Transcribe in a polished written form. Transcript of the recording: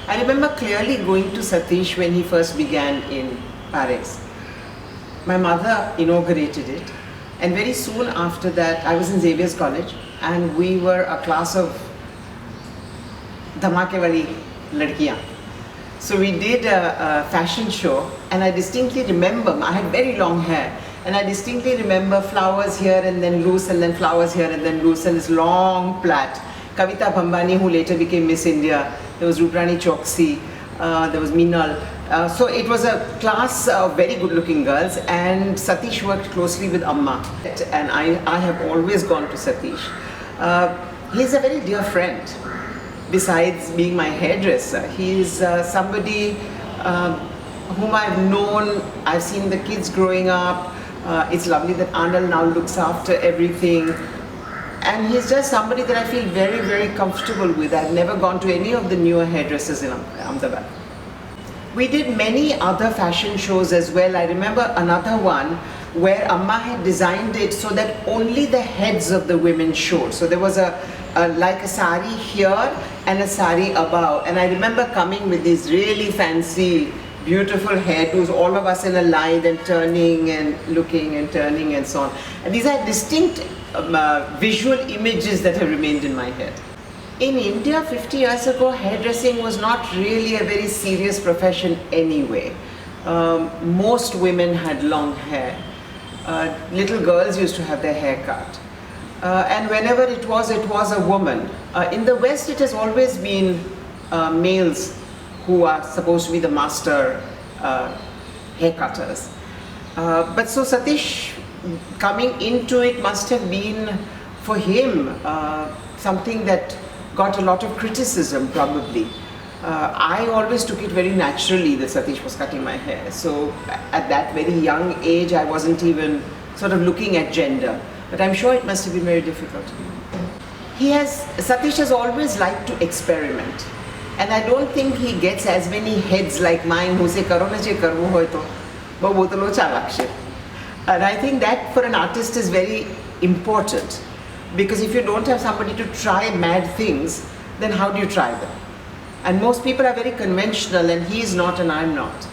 I remember clearly going to Satish when he first began in Paris. My mother inaugurated it, and very soon after that I was in Xavier's College, and we were a class of dhamake wali ladkiyan. So we did a fashion show, and I distinctly remember, I had very long hair, and I distinctly remember flowers here and then loose, and then flowers here and then loose, and this long plait. Kavita Bhambani, who later became Miss India, there was Ruprani Choksi, there was Meenal. So it was a class of very good looking girls, and Satish worked closely with Amma, and I have always gone to Satish. He's a very dear friend. Besides being my hairdresser, he's somebody whom I've known. I've seen the kids growing up. It's lovely that Anil now looks after everything. And he's just somebody that I feel very, very comfortable with. I've never gone to any of the newer hairdressers in Ahmedabad. We did many other fashion shows as well. I remember another one where Amma had designed it so that only the heads of the women showed. So there was like a sari here and a sari above. And I remember coming with these really fancy, beautiful hairdos, all of us in a line and turning and looking and turning and so on. And these are distinct visual images that have remained in my head. In India 50 years ago, hairdressing was not really a very serious profession anyway. Most women had long hair. Little girls used to have their hair cut. And whenever it was a woman. In the West, it has always been males who are supposed to be the master haircutters. But so Satish coming into it must have been, for him, something that got a lot of criticism probably. I always took it very naturally that Satish was cutting my hair. So at that very young age, I wasn't even sort of looking at gender. But I'm sure it must have been very difficult. Satish has always liked to experiment. And I don't think he gets as many heads like mine who say, "Karo na che karvo hoy to, but wo to lo chalakshe." And I think that for an artist is very important. Because if you don't have somebody to try mad things, then how do you try them? And most people are very conventional, and he is not and I'm not.